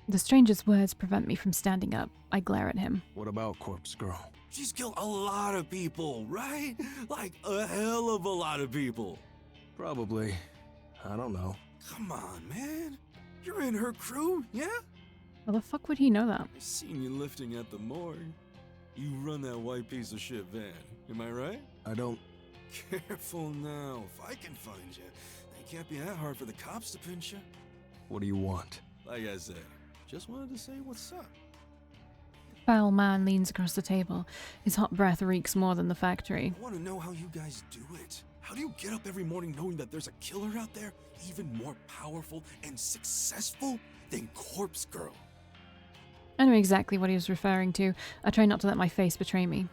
The stranger's words prevent me from standing up. I glare at him. What about Corpse Girl? She's killed a lot of people, right? Like a hell of a lot of people. Probably. I don't know. Come on, man. You're in her crew, yeah? How the fuck would he know that? I seen you lifting at the morgue. You run that white piece of shit van, am I right? I don't... Careful now. If I can find you, it can't be that hard for the cops to pinch you. What do you want? Like I said, just wanted to say what's up. The foul man leans across the table. His hot breath reeks more than the factory. I want to know how you guys do it. How do you get up every morning knowing that there's a killer out there even more powerful and successful than Corpse Girl? I knew exactly what he was referring to. I try not to let my face betray me.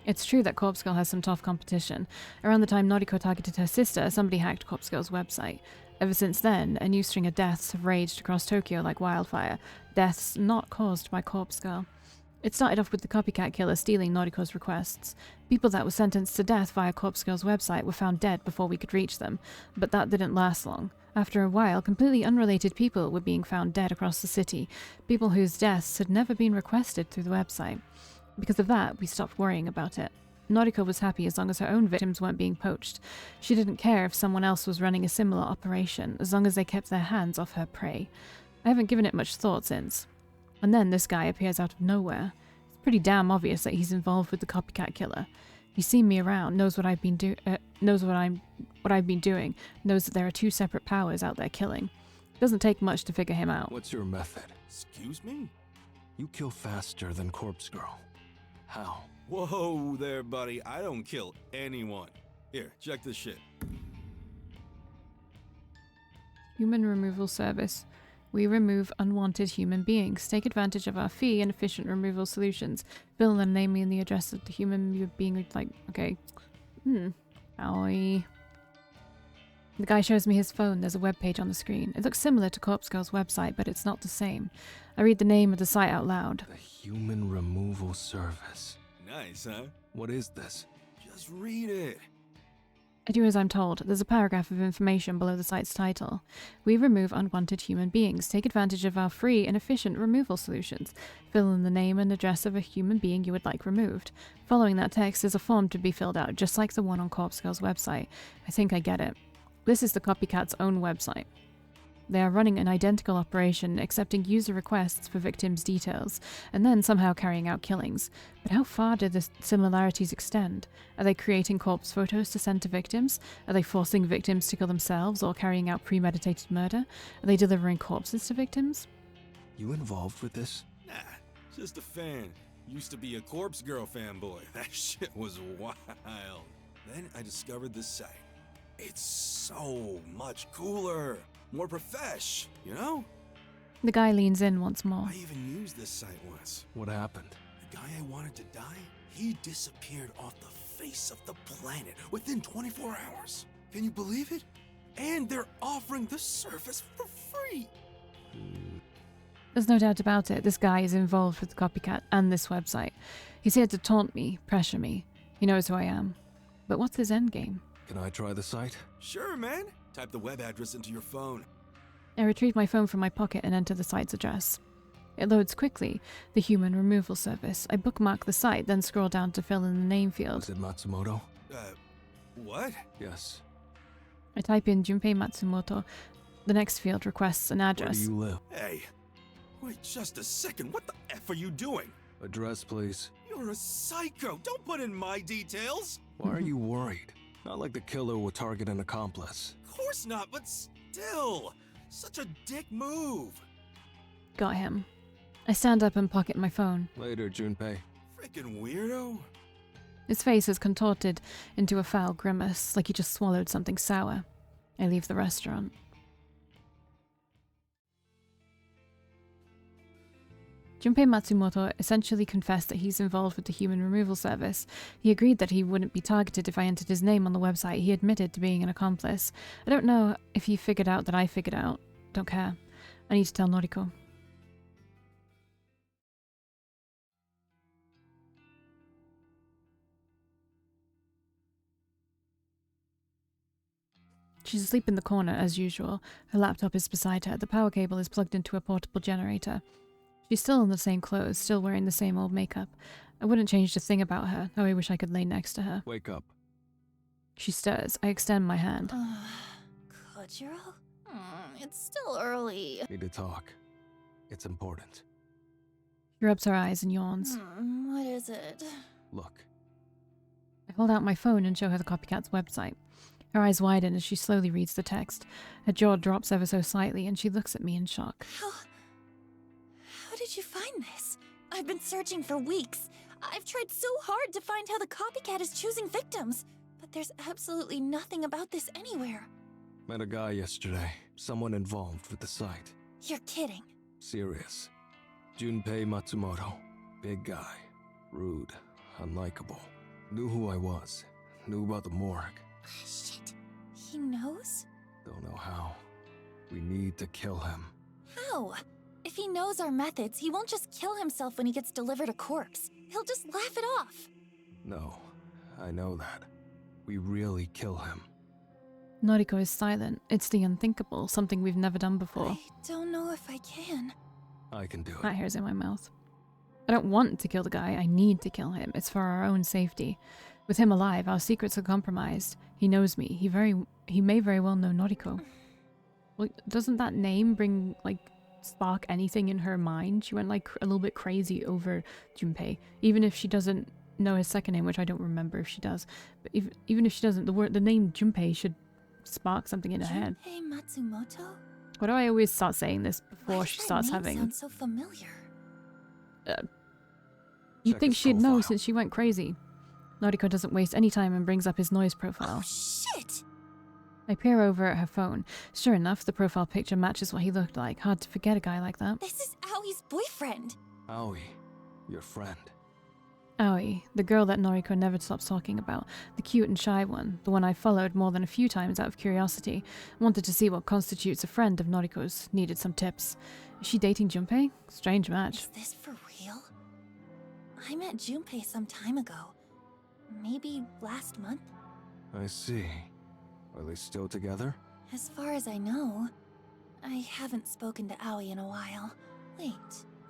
It's true that Corpse Girl has some tough competition. Around the time Noriko targeted her sister, somebody hacked Corpse Girl's website. Ever since then, a new string of deaths have raged across Tokyo like wildfire. Deaths not caused by Corpse Girl. It started off with the copycat killer stealing Noriko's requests. People that were sentenced to death via Corpse Girl's website were found dead before we could reach them, but that didn't last long. After a while, completely unrelated people were being found dead across the city, people whose deaths had never been requested through the website. Because of that, we stopped worrying about it. Noriko was happy as long as her own victims weren't being poached. She didn't care if someone else was running a similar operation, as long as they kept their hands off her prey. I haven't given it much thought since. And then this guy appears out of nowhere. It's pretty damn obvious that he's involved with the copycat killer. He's seen me around, knows what I've been doing, knows that there are two separate powers out there killing. It doesn't take much to figure him out. What's your method? Excuse me? You kill faster than Corpse Girl. How? Whoa there, buddy. I don't kill anyone. Here, check this shit. Human removal service. We remove unwanted human beings. Take advantage of our fee and efficient removal solutions. Fill the name and the address of the human being. Like, okay. Owie. The guy shows me his phone. There's a webpage on the screen. It looks similar to Corpse Girl's website, but it's not the same. I read the name of the site out loud. The Human Removal Service. Nice, huh? What is this? Just read it. I do as I'm told. There's a paragraph of information below the site's title. We remove unwanted human beings. Take advantage of our free and efficient removal solutions. Fill in the name and address of a human being you would like removed. Following that text is a form to be filled out, just like the one on Corpse Girl's website. I think I get it. This is the copycat's own website. They are running an identical operation, accepting user requests for victims' details, and then somehow carrying out killings. But how far do the similarities extend? Are they creating corpse photos to send to victims? Are they forcing victims to kill themselves or carrying out premeditated murder? Are they delivering corpses to victims? You involved with this? Nah, just a fan. Used to be a Corpse Girl fanboy. That shit was wild. Then I discovered this site. It's so much cooler. More profesh, you know? The guy leans in once more. I even used this site once. What happened? The guy I wanted to die, he disappeared off the face of the planet within 24 hours. Can you believe it? And they're offering the service for free. There's no doubt about it. This guy is involved with the copycat and this website. He's here to taunt me, pressure me. He knows who I am. But what's his endgame? Can I try the site? Sure, man. Type the web address into your phone. I retrieve my phone from my pocket and enter the site's address. It loads quickly. The Human Removal Service. I bookmark the site, then scroll down to fill in the name field. Was it Matsumoto? What? Yes. I type in Junpei Matsumoto. The next field requests an address. Where do you live? Hey, wait just a second. What the F are you doing? Address, please. You're a psycho. Don't put in my details. Why are you worried? Not like the killer will target an accomplice. Of course not, but still. Such a dick move. Got him. I stand up and pocket my phone. Later, Junpei. Freaking weirdo. His face is contorted into a foul grimace, like he just swallowed something sour. I leave the restaurant. Junpei Matsumoto essentially confessed that he's involved with the Human Removal Service. He agreed that he wouldn't be targeted if I entered his name on the website. He admitted to being an accomplice. I don't know if he figured out that I figured out. Don't care. I need to tell Noriko. She's asleep in the corner, as usual. Her laptop is beside her. The power cable is plugged into a portable generator. She's still in the same clothes, still wearing the same old makeup. I wouldn't change a thing about her. Oh, I wish I could lay next to her. Wake up. She stirs. I extend my hand. Kojiro? It's still early. Need to talk. It's important. She rubs her eyes and yawns. What is it? Look. I hold out my phone and show her the copycat's website. Her eyes widen as she slowly reads the text. Her jaw drops ever so slightly and she looks at me in shock. How did you find this? I've been searching for weeks. I've tried so hard to find how the copycat is choosing victims, but there's absolutely nothing about this anywhere. Met a guy yesterday. Someone involved with the site. You're kidding. Serious. Junpei Matsumoto. Big guy. Rude. Unlikable. Knew who I was. Knew about the morgue. Shit. He knows? Don't know how. We need to kill him. How? If he knows our methods, he won't just kill himself when he gets delivered a corpse. He'll just laugh it off. No. I know that. We really kill him. Noriko is silent. It's the unthinkable, something we've never done before. I don't know if I can. I can do it. That hair's in my mouth. I don't want to kill the guy. I need to kill him. It's for our own safety. With him alive, our secrets are compromised. He knows me. He may very well know Noriko. Well, doesn't that name spark anything in her mind? She went a little bit crazy over Junpei. Even if she doesn't know his second name, which I don't remember if she does. But even if she doesn't, the name Junpei should spark something in her head. Junpei Matsumoto? Why do I always start saying this before she starts having... Sounds so familiar. You'd Check think his she'd know profile. since she went crazy. Noriko doesn't waste any time and brings up his noise profile. Oh, shit! I peer over at her phone. Sure enough, the profile picture matches what he looked like. Hard to forget a guy like that. This is Aoi's boyfriend. Aoi. Your friend. Aoi, the girl that Noriko never stops talking about. The cute and shy one. The one I followed more than a few times out of curiosity. Wanted to see what constitutes a friend of Noriko's. Needed some tips. Is she dating Junpei? Strange match. Is this for real? I met Junpei some time ago. Maybe last month? I see. Are they still together? As far as I know, I haven't spoken to Aoi in a while. Wait,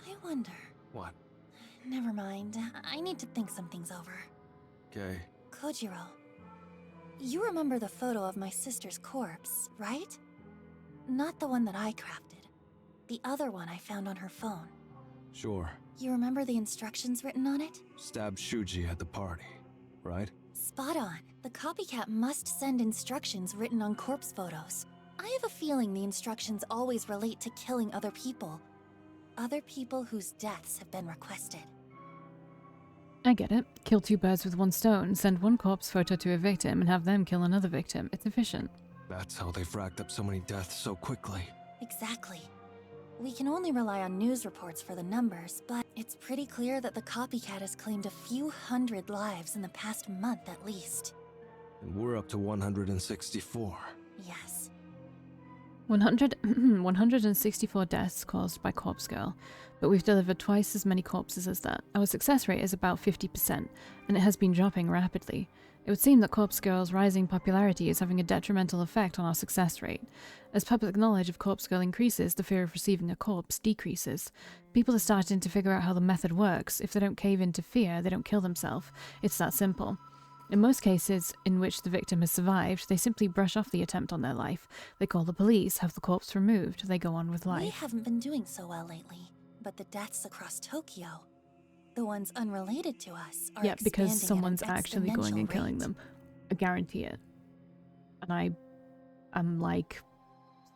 I wonder. What? Never mind. I need to think some things over. Okay. Kojiro, you remember the photo of my sister's corpse, right? Not the one that I crafted. The other one I found on her phone. Sure. You remember the instructions written on it? Stabbed Shuji at the party, right? Spot on. The copycat must send instructions written on corpse photos. I have a feeling the instructions always relate to killing other people. Other people whose deaths have been requested. I get it. Kill two birds with one stone. Send one corpse photo to a victim and have them kill another victim. It's efficient. That's how they've racked up so many deaths so quickly. Exactly. We can only rely on news reports for the numbers, but it's pretty clear that the copycat has claimed a few hundred lives in the past month at least. And we're up to 164. Yes. 164 deaths caused by Corpse Girl, but we've delivered twice as many corpses as that. Our success rate is about 50%, and it has been dropping rapidly. It would seem that Corpse Girl's rising popularity is having a detrimental effect on our success rate. As public knowledge of Corpse Girl increases, the fear of receiving a corpse decreases. People are starting to figure out how the method works. If they don't cave into fear, they don't kill themselves. It's that simple. In most cases in which the victim has survived, they simply brush off the attempt on their life. They call the police, have the corpse removed, they go on with We life. haven't been doing so well lately, but the deaths across Tokyo, the ones unrelated to us, are Yeah, because expanding at someone's an actually going and exponential killing rate. them. I guarantee it. And I'm like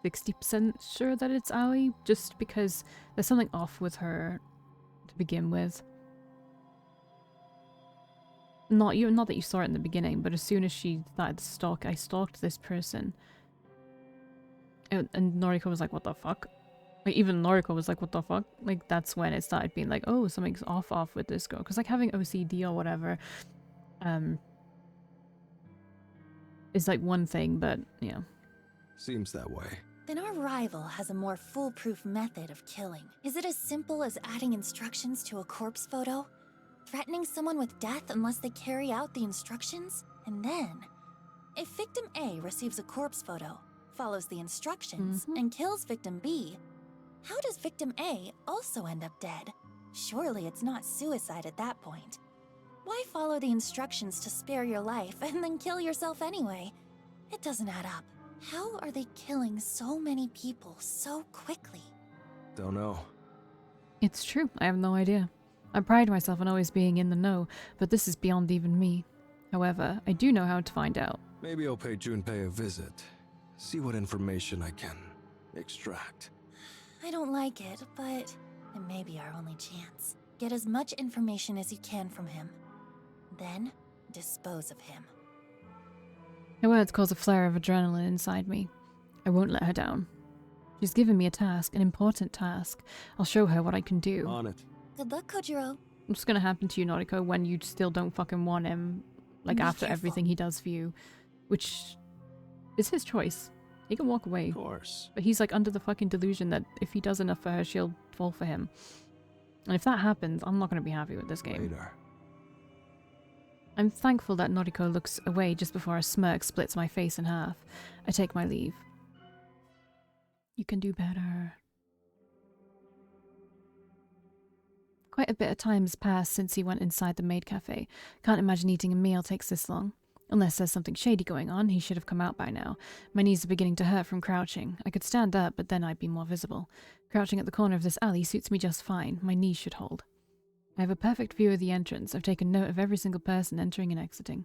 60% sure that it's Aoi, just because there's something off with her to begin with. Not that you saw it in the beginning, but as soon as she started to stalk, I stalked this person. And Noriko was like, what the fuck? Like, even Noriko was like, what the fuck? Like, that's when it started being like, oh, something's off with this girl. Because, like, having OCD or whatever is, like, one thing, but, you know. Seems that way. Then our rival has a more foolproof method of killing. Is it as simple as adding instructions to a corpse photo? Threatening someone with death unless they carry out the instructions? And then, If Victim A receives a corpse photo, follows the instructions, and kills Victim B, how does Victim A also end up dead? Surely it's not suicide at that point. Why follow the instructions to spare your life and then kill yourself anyway? It doesn't add up. How are they killing so many people so quickly? Don't know. It's true, I have no idea. I pride myself on always being in the know, but this is beyond even me. However, I do know how to find out. Maybe I'll pay Junpei a visit. See what information I can extract. I don't like it, but it may be our only chance. Get as much information as you can from him. Then, dispose of him. Her words cause a flare of adrenaline inside me. I won't let her down. She's given me a task, an important task. I'll show her what I can do. On it. Good luck, Kojiro. What's gonna happen to you, Noriko, when you still don't fucking want him? Like, Be after careful. everything he does for you. Which is his choice. He can walk away. Of course. But he's like under the fucking delusion that if he does enough for her, she'll fall for him. And if that happens, I'm not gonna be happy with this game. Later. I'm thankful that Noriko looks away just before a smirk splits my face in half. I take my leave. You can do better. Quite a bit of time has passed since he went inside the maid cafe. Can't imagine eating a meal takes this long. Unless there's something shady going on, he should have come out by now. My knees are beginning to hurt from crouching. I could stand up, but then I'd be more visible. Crouching at the corner of this alley suits me just fine. My knees should hold. I have a perfect view of the entrance. I've taken note of every single person entering and exiting.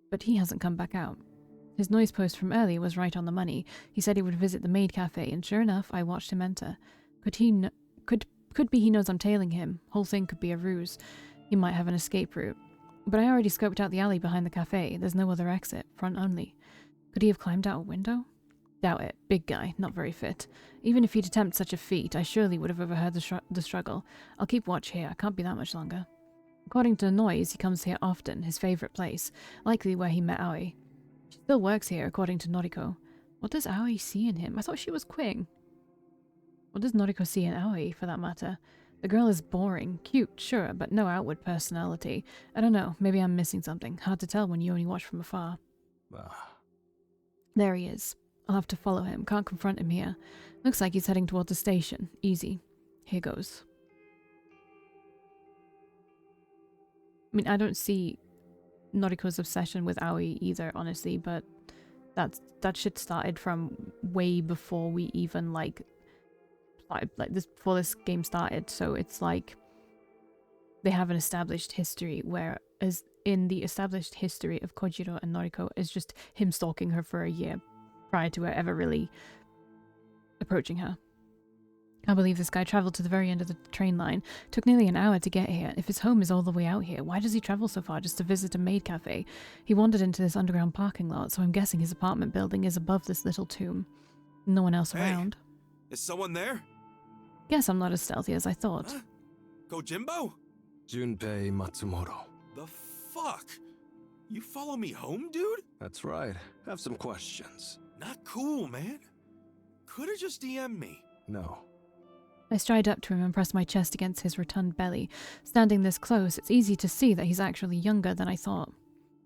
But he hasn't come back out. His noise post from earlier was right on the money. He said he would visit the maid cafe, and sure enough, I watched him enter. Could be he knows I'm tailing him. Whole thing could be a ruse. He might have an escape route. But I already scoped out the alley behind the cafe. There's no other exit, front only. Could he have climbed out a window? Doubt it. Big guy, not very fit. Even if he'd attempt such a feat, I surely would have overheard the struggle. I'll keep watch here. I can't be that much longer. According to the noise, he comes here often, his favourite place. Likely where he met Aoi. She still works here, according to Noriko. What does Aoi see in him? I thought she was Queen. What does Noriko see in Aoi, for that matter? The girl is boring. Cute, sure, but no outward personality. I don't know, maybe I'm missing something. Hard to tell when you only watch from afar. There he is. I'll have to follow him. Can't confront him here. Looks like he's heading towards the station. Easy. Here goes. I mean, I don't see Noriko's obsession with Aoi either, honestly, but that shit started from way before we even, before this game started, so it's like they have an established history, whereas in the established history of Kojiro and Noriko is just him stalking her for a year prior to her ever really approaching her. Can't believe this guy travelled to the very end of the train line. Took nearly an hour to get here. If his home is all the way out here, why does he travel so far just to visit a maid cafe? He wandered into this underground parking lot, so I'm guessing his apartment building is above this little tomb. No one else around. Is someone there? Guess I'm not as stealthy as I thought. Huh? Kojimbo? Junpei Matsumoto. The fuck? You follow me home, dude? That's right. Have some questions. Not cool, man. Could've just DM'd me. No. I stride up to him and press my chest against his rotund belly. Standing this close, it's easy to see that he's actually younger than I thought.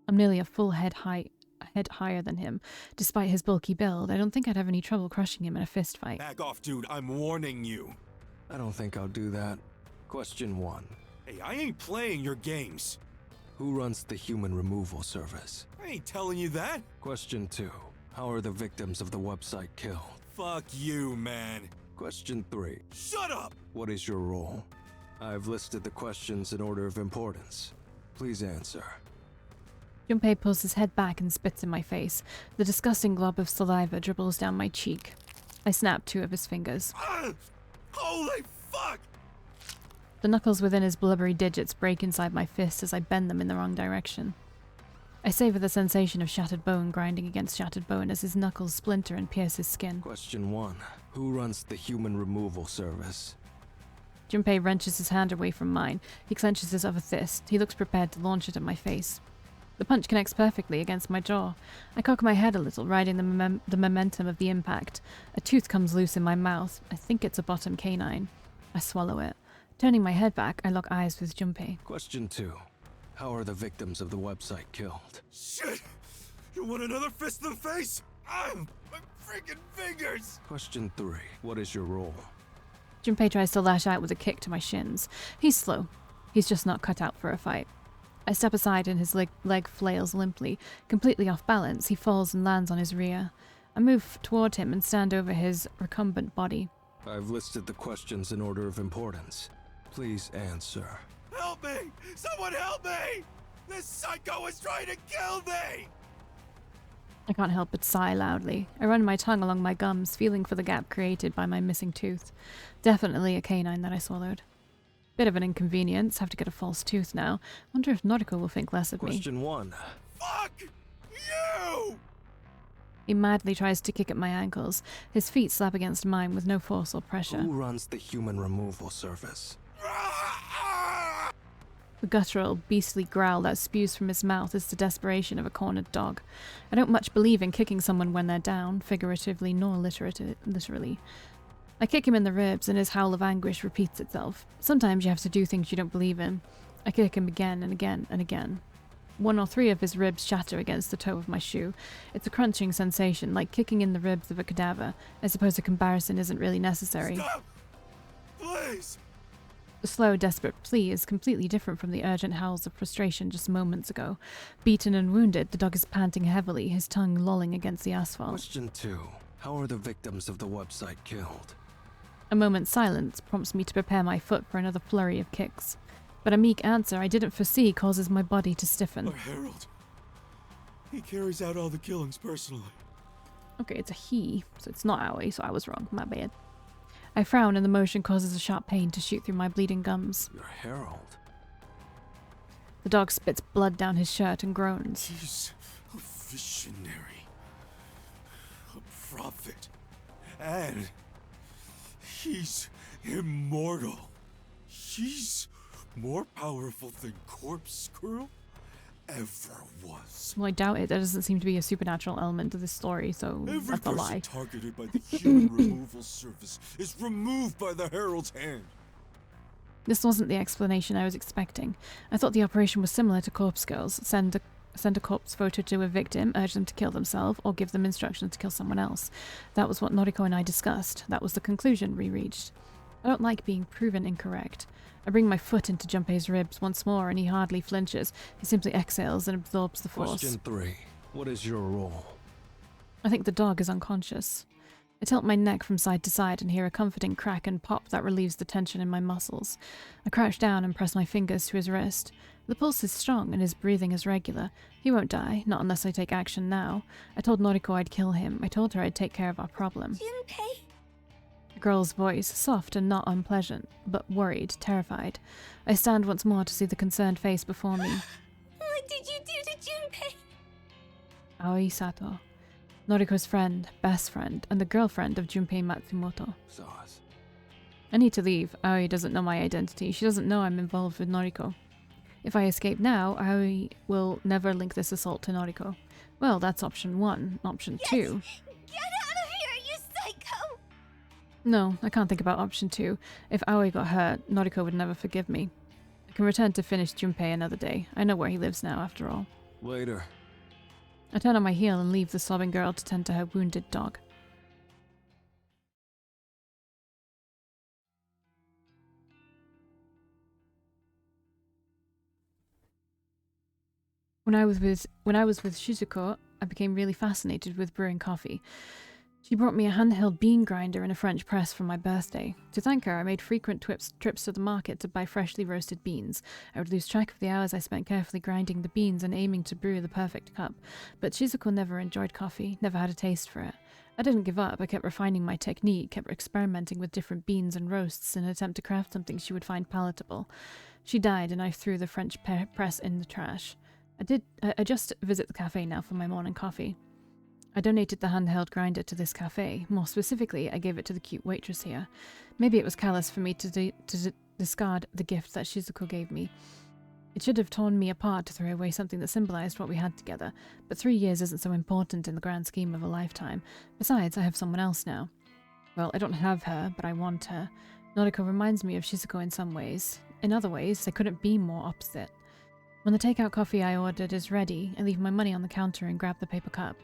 I'm nearly a full head higher than him. Despite his bulky build, I don't think I'd have any trouble crushing him in a fist fight. Back off, dude. I'm warning you. I don't think I'll do that. Question 1. Hey, I ain't playing your games. Who runs the human removal service? I ain't telling you that. Question 2. How are the victims of the website killed? Fuck you, man. Question 3. Shut up! What is your role? I've listed the questions in order of importance. Please answer. Junpei pulls his head back and spits in my face. The disgusting glob of saliva dribbles down my cheek. I snap 2 of his fingers. Holy fuck! The knuckles within his blubbery digits break inside my fist as I bend them in the wrong direction. I savor the sensation of shattered bone grinding against shattered bone as his knuckles splinter and pierce his skin. Question 1. Who runs the human removal service? Junpei wrenches his hand away from mine. He clenches his other fist. He looks prepared to launch it at my face. The punch connects perfectly against my jaw. I cock my head a little, riding the momentum of the impact. A tooth comes loose in my mouth. I think it's a bottom canine. I swallow it. Turning my head back, I lock eyes with Junpei. Question 2. How are the victims of the website killed? Shit! You want another fist in the face? My freaking fingers! Question 3. What is your role? Junpei tries to lash out with a kick to my shins. He's slow. He's just not cut out for a fight. I step aside and his leg flails limply. Completely off balance, he falls and lands on his rear. I move toward him and stand over his recumbent body. I've listed the questions in order of importance. Please answer. Help me! Someone help me! This psycho is trying to kill me! I can't help but sigh loudly. I run my tongue along my gums, feeling for the gap created by my missing tooth. Definitely a canine that I swallowed. Bit of an inconvenience, have to get a false tooth now. Wonder if Noriko will think less of me. Question 1. Fuck you! He madly tries to kick at my ankles. His feet slap against mine with no force or pressure. Who runs the human removal service? The guttural, beastly growl that spews from his mouth is the desperation of a cornered dog. I don't much believe in kicking someone when they're down, figuratively nor literally. I kick him in the ribs, and his howl of anguish repeats itself. Sometimes you have to do things you don't believe in. I kick him again and again and again. 1 or 3 of his ribs shatter against the toe of my shoe. It's a crunching sensation, like kicking in the ribs of a cadaver. I suppose a comparison isn't really necessary. Stop! Please! The slow, desperate plea is completely different from the urgent howls of frustration just moments ago. Beaten and wounded, the dog is panting heavily, his tongue lolling against the asphalt. Question 2. How are the victims of the website killed? A moment's silence prompts me to prepare my foot for another flurry of kicks. But a meek answer I didn't foresee causes my body to stiffen. Our Herald. He carries out all the killings personally. Okay, it's a he, so it's not Aoi, so I was wrong, my bad. I frown and the motion causes a sharp pain to shoot through my bleeding gums. Your herald. The dog spits blood down his shirt and groans. He's a visionary. A prophet. And he's immortal. He's more powerful than Corpse Girl ever was. Well, I doubt it. There doesn't seem to be a supernatural element to this story, so Every that's a person lie. targeted by the human removal service is removed by the Herald's hand. This wasn't the explanation I was expecting. I thought the operation was similar to Corpse Girls. Send a corpse photo to a victim, urge them to kill themselves, or give them instructions to kill someone else. That was what Noriko and I discussed. That was the conclusion we reached. I don't like being proven incorrect. I bring my foot into Junpei's ribs once more, and he hardly flinches. He simply exhales and absorbs the force. Question 3. What is your role? I think the dog is unconscious. I tilt my neck from side to side and hear a comforting crack and pop that relieves the tension in my muscles. I crouch down and press my fingers to his wrist. The pulse is strong and his breathing is regular. He won't die, not unless I take action now. I told Noriko I'd kill him. I told her I'd take care of our problem. Junpei? The girl's voice, soft and not unpleasant, but worried, terrified. I stand once more to see the concerned face before me. What did you do to Junpei? Aoi Sato. Noriko's friend, best friend, and the girlfriend of Junpei Matsumoto. Sauce. I need to leave. Aoi doesn't know my identity. She doesn't know I'm involved with Noriko. If I escape now, Aoi will never link this assault to Noriko. Well, that's option 1. Option 2. Get out of here, you psycho! No, I can't think about option 2. If Aoi got hurt, Noriko would never forgive me. I can return to finish Junpei another day. I know where he lives now, after all. Later. I turn on my heel and leave the sobbing girl to tend to her wounded dog. When I was with Shizuko, I became really fascinated with brewing coffee. She brought me a handheld bean grinder and a French press for my birthday. To thank her, I made frequent trips to the market to buy freshly roasted beans. I would lose track of the hours I spent carefully grinding the beans and aiming to brew the perfect cup. But Shizuko never enjoyed coffee, never had a taste for it. I didn't give up. I kept refining my technique, kept experimenting with different beans and roasts in an attempt to craft something she would find palatable. She died and I threw the French press in the trash. I just visit the cafe now for my morning coffee. I donated the handheld grinder to this cafe. More specifically, I gave it to the cute waitress here. Maybe it was callous for me to discard the gift that Shizuko gave me. It should have torn me apart to throw away something that symbolized what we had together, but 3 years isn't so important in the grand scheme of a lifetime. Besides, I have someone else now. Well, I don't have her, but I want her. Noriko reminds me of Shizuko in some ways. In other ways, they couldn't be more opposite. When the takeout coffee I ordered is ready, I leave my money on the counter and grab the paper cup.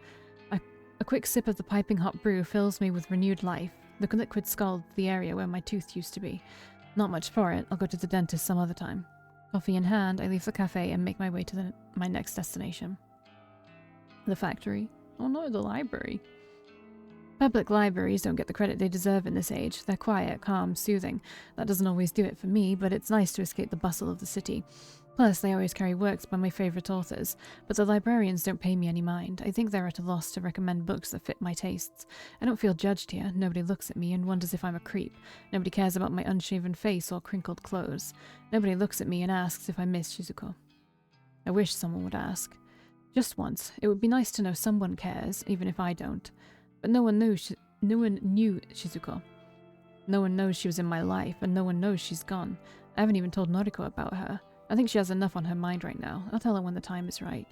A quick sip of the piping hot brew fills me with renewed life. The liquid scalds the area where my tooth used to be. Not much for it, I'll go to the dentist some other time. Coffee in hand, I leave the cafe and make my way to my next destination. The factory. Oh no, the library. Public libraries don't get the credit they deserve in this age. They're quiet, calm, soothing. That doesn't always do it for me, but it's nice to escape the bustle of the city. Plus, they always carry works by my favourite authors, but the librarians don't pay me any mind. I think they're at a loss to recommend books that fit my tastes. I don't feel judged here. Nobody looks at me and wonders if I'm a creep. Nobody cares about my unshaven face or crinkled clothes. Nobody looks at me and asks if I miss Shizuko. I wish someone would ask. Just once. It would be nice to know someone cares, even if I don't. But no one knew Shizuko. No one knows she was in my life, and no one knows she's gone. I haven't even told Noriko about her. I think she has enough on her mind right now. I'll tell her when the time is right.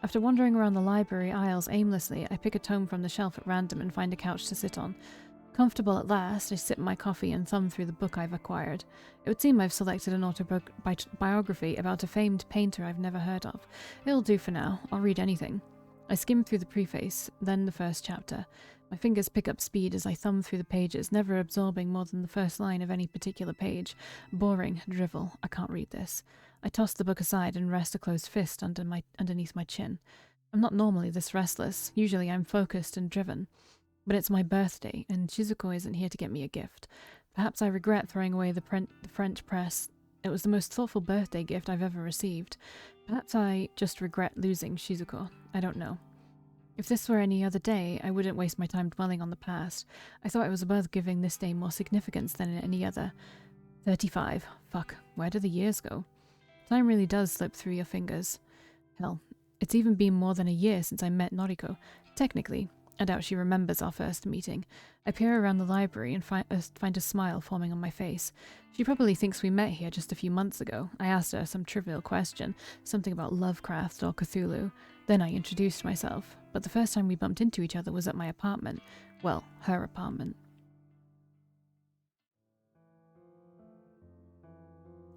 After wandering around the library aisles aimlessly, I pick a tome from the shelf at random and find a couch to sit on. Comfortable at last, I sip my coffee and thumb through the book I've acquired. It would seem I've selected an autobiography about a famed painter I've never heard of. It'll do for now. I'll read anything. I skim through the preface, then the first chapter. My fingers pick up speed as I thumb through the pages, never absorbing more than the first line of any particular page. Boring, drivel. I can't read this. I toss the book aside and rest a closed fist underneath my chin. I'm not normally this restless. Usually I'm focused and driven. But it's my birthday, and Shizuko isn't here to get me a gift. Perhaps I regret throwing away the French press. It was the most thoughtful birthday gift I've ever received. Perhaps I just regret losing Shizuko. I don't know. If this were any other day, I wouldn't waste my time dwelling on the past. I thought it was worth giving this day more significance than any other. 35. Fuck, where do the years go? Time really does slip through your fingers. Hell, it's even been more than a year since I met Noriko. Technically, I doubt she remembers our first meeting. I peer around the library and find a smile forming on my face. She probably thinks we met here just a few months ago. I asked her some trivial question, something about Lovecraft or Cthulhu. Then I introduced myself, but the first time we bumped into each other was at my apartment. Well, her apartment.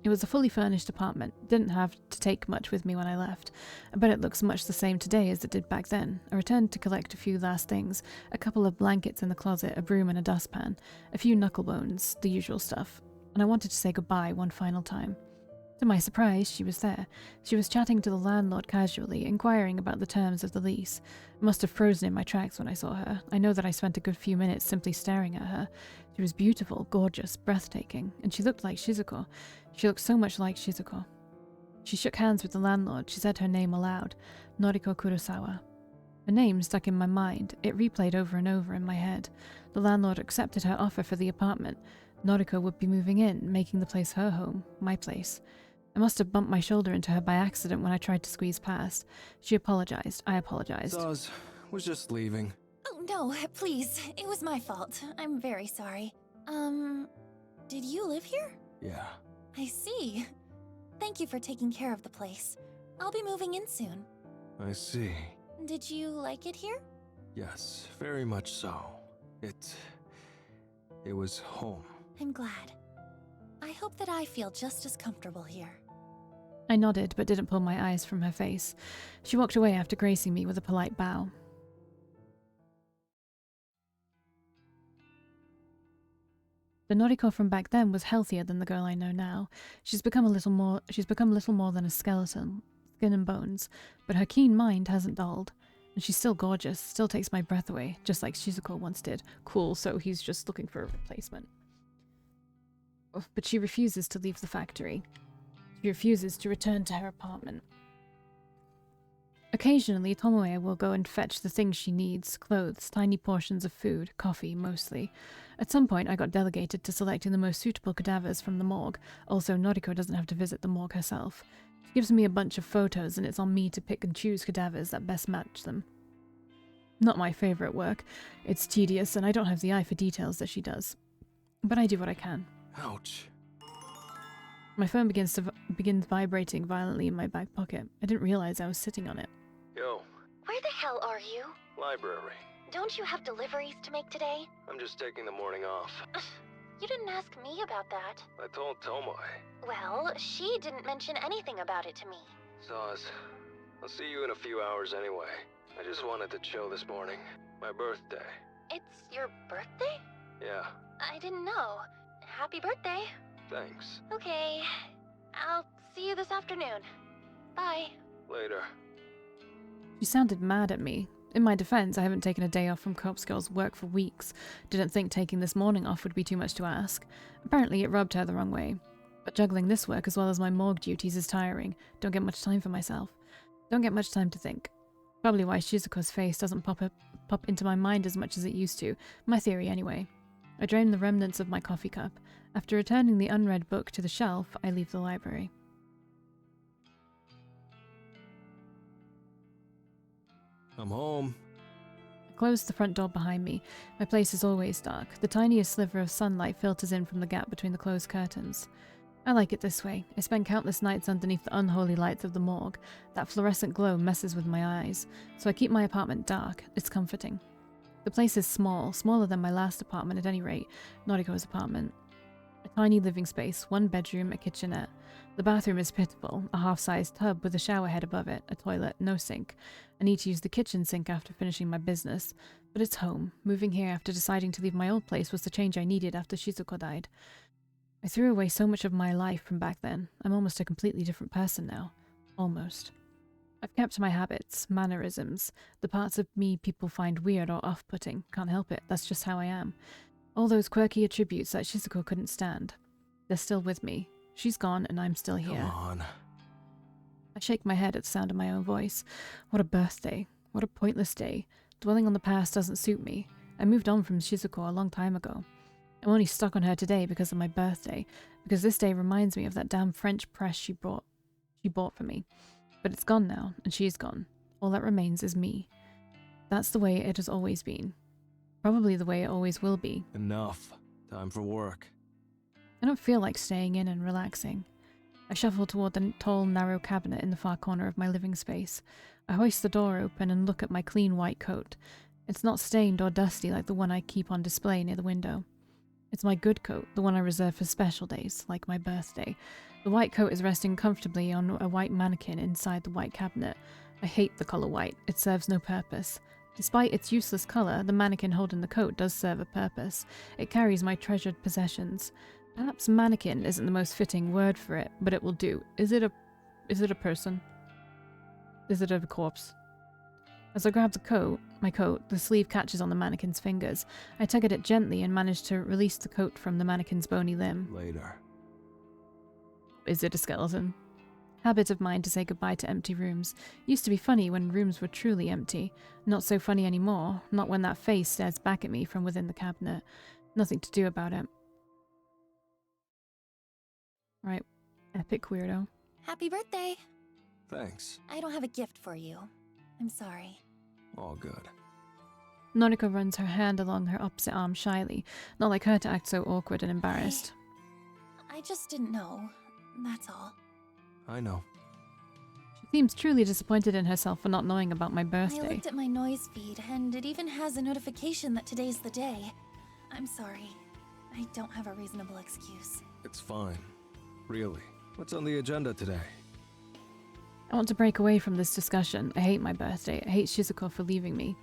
It was a fully furnished apartment. Didn't have to take much with me when I left. I bet it looks much the same today as it did back then. I returned to collect a few last things. A couple of blankets in the closet, a broom and a dustpan. A few knucklebones, the usual stuff. And I wanted to say goodbye one final time. To my surprise, she was there. She was chatting to the landlord casually, inquiring about the terms of the lease. I must have frozen in my tracks when I saw her. I know that I spent a good few minutes simply staring at her. She was beautiful, gorgeous, breathtaking, and she looked like Shizuko. She looked so much like Shizuko. She shook hands with the landlord. She said her name aloud, Noriko Kurosawa. Her name stuck in my mind. It replayed over and over in my head. The landlord accepted her offer for the apartment. Noriko would be moving in, making the place her home, my place. I must have bumped my shoulder into her by accident when I tried to squeeze past. She apologized. I apologized. Saz was just leaving. Oh, no, please. It was my fault. I'm very sorry. Did you live here? Yeah. I see. Thank you for taking care of the place. I'll be moving in soon. I see. Did you like it here? Yes, very much so. It was home. I'm glad. I hope that I feel just as comfortable here. I nodded, but didn't pull my eyes from her face. She walked away after gracing me with a polite bow. The Noriko from back then was healthier than the girl I know now. She's become little more than a skeleton, skin and bones, but her keen mind hasn't dulled. And she's still gorgeous, still takes my breath away, just like Shizuko once did. Cool, so he's just looking for a replacement. But she refuses to leave the factory. She refuses to return to her apartment. Occasionally, Tomoe will go and fetch the things she needs, clothes, tiny portions of food, coffee, mostly. At some point, I got delegated to selecting the most suitable cadavers from the morgue. Also, Noriko doesn't have to visit the morgue herself. She gives me a bunch of photos, and it's on me to pick and choose cadavers that best match them. Not my favorite work. It's tedious, and I don't have the eye for details that she does. But I do what I can. Ouch. My phone begins vibrating violently in my back pocket. I didn't realize I was sitting on it. Yo. Where the hell are you? Library. Don't you have deliveries to make today? I'm just taking the morning off. You didn't ask me about that. I told Tomoe. Well, she didn't mention anything about it to me. Saz, I'll see you in a few hours anyway. I just wanted to chill this morning. My birthday. It's your birthday? Yeah, I didn't know. Happy birthday. thanks. Okay, I'll see you this afternoon. Bye. Later. She sounded mad at me. In my defense, I haven't taken a day off from Corpse Girl's work for weeks. Didn't think taking this morning off would be too much to ask. Apparently, it rubbed her the wrong way. But juggling this work as well as my morgue duties is tiring. Don't get much time for myself. Don't get much time to think. Probably why Shizuko's face doesn't pop into my mind as much as it used to. My theory, anyway. I drain the remnants of my coffee cup. After returning the unread book to the shelf, I leave the library. I'm home. I close the front door behind me. My place is always dark. The tiniest sliver of sunlight filters in from the gap between the closed curtains. I like it this way. I spend countless nights underneath the unholy lights of the morgue. That fluorescent glow messes with my eyes, so I keep my apartment dark. It's comforting. The place is small, smaller than my last apartment at any rate, Noriko's apartment. A tiny living space, one bedroom, a kitchenette. The bathroom is pitiful, a half-sized tub with a shower head above it, a toilet, no sink. I need to use the kitchen sink after finishing my business, but it's home. Moving here after deciding to leave my old place was the change I needed after Shizuko died. I threw away so much of my life from back then. I'm almost a completely different person now. Almost. I've kept my habits, mannerisms, the parts of me people find weird or off-putting. Can't help it, that's just how I am. All those quirky attributes that Shizuko couldn't stand. They're still with me. She's gone and I'm still here. Come on. I shake my head at the sound of my own voice. What a birthday. What a pointless day. Dwelling on the past doesn't suit me. I moved on from Shizuko a long time ago. I'm only stuck on her today because of my birthday, because this day reminds me of that damn French press she bought for me. But it's gone now, and she's gone. All that remains is me. That's the way it has always been. Probably the way it always will be. Enough. Time for work. I don't feel like staying in and relaxing. I shuffle toward the tall, narrow cabinet in the far corner of my living space. I hoist the door open and look at my clean white coat. It's not stained or dusty like the one I keep on display near the window. It's my good coat, the one I reserve for special days, like my birthday. The white coat is resting comfortably on a white mannequin inside the white cabinet. I hate the color white. It serves no purpose. Despite its useless color, the mannequin holding the coat does serve a purpose. It carries my treasured possessions. Perhaps mannequin isn't the most fitting word for it, but it will do. Is it a person? Is it a corpse? As I grab my coat, the sleeve catches on the mannequin's fingers. I tug at it gently and manage to release the coat from the mannequin's bony limb. Later. Is it a skeleton? Habit of mine to say goodbye to empty rooms. Used to be funny when rooms were truly empty. Not so funny anymore, not when that face stares back at me from within the cabinet. Nothing to do about it. Right, epic weirdo. Happy birthday. Thanks. I don't have a gift for you. I'm sorry. All good. Noriko runs her hand along her opposite arm shyly, not like her to act so awkward and embarrassed. I just didn't know. That's all. I know. She seems truly disappointed in herself for not knowing about my I birthday. looked at my noise feed, and it even has a notification that today's the day. I'm sorry. I don't have a reasonable excuse. It's fine. Really. What's on the agenda today? I want to break away from this discussion. I hate my birthday. I hate Shizuko for leaving me.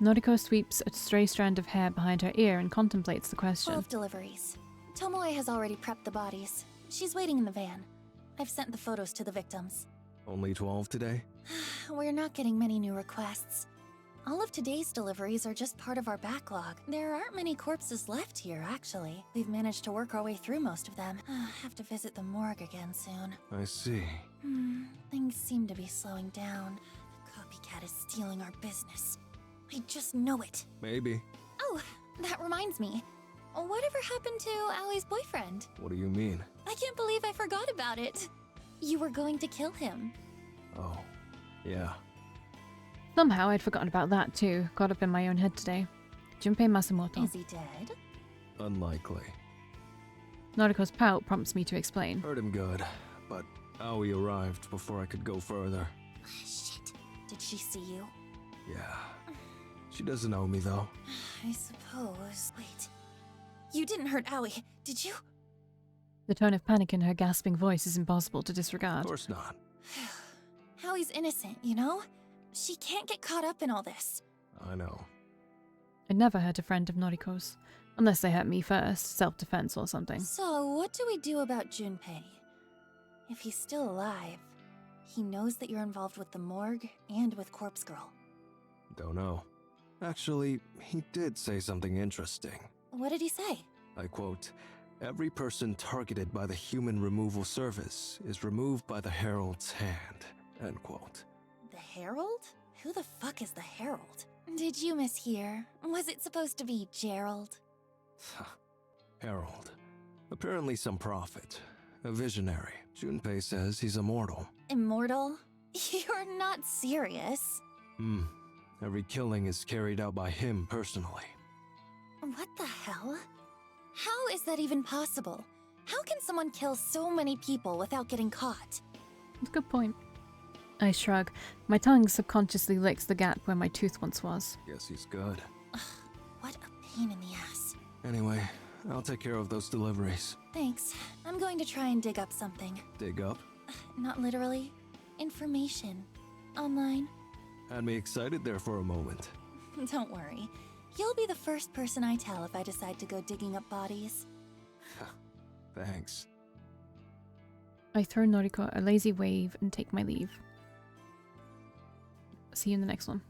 Noriko sweeps a stray strand of hair behind her ear and contemplates the question. 12 deliveries. Tomoe has already prepped the bodies. She's waiting in the van. I've sent the photos to the victims. Only 12 today? We're not getting many new requests. All of today's deliveries are just part of our backlog. There aren't many corpses left here, actually. We've managed to work our way through most of them. Have to visit the morgue again soon. I see. Things seem to be slowing down. The copycat is stealing our business. I just know it. Maybe. Oh, that reminds me. Whatever happened to Aoi's boyfriend? What do you mean? I can't believe I forgot about it. You were going to kill him. Oh, yeah. Somehow I'd forgotten about that too. Caught up in my own head today. Junpei Masumoto. Is he dead? Unlikely. Noriko's pout prompts me to explain. Heard him good, but Aoi arrived before I could go further. Shit. Did she see you? Yeah. She doesn't know me, though. I suppose. Wait. You didn't hurt Aoi, did you? The tone of panic in her gasping voice is impossible to disregard. Of course not. How he's innocent, you know? She can't get caught up in all this. I know. I'd never hurt a friend of Noriko's. Unless they hurt me first, self-defense or something. So, what do we do about Junpei? If he's still alive, he knows that you're involved with the morgue and with Corpse Girl. Don't know. Actually, he did say something interesting. What did he say? I quote, "Every person targeted by the Human Removal Service is removed by the Herald's hand." End quote. The Herald? Who the fuck is the Herald? Did you mishear? Was it supposed to be Gerald? Herald. Apparently some prophet. A visionary. Junpei says he's immortal. Immortal? You're not serious. Every killing is carried out by him personally. What the hell? How is that even possible? How can someone kill so many people without getting caught? That's a good point. I shrug. My tongue subconsciously licks the gap where my tooth once was. Guess he's good. What a pain in the ass. Anyway, I'll take care of those deliveries. Thanks. I'm going to try and dig up something. Dig up? Not literally. Information. Online. Had me excited there for a moment. Don't worry. You'll be the first person I tell if I decide to go digging up bodies. Thanks. I throw Noriko a lazy wave and take my leave. See you in the next one.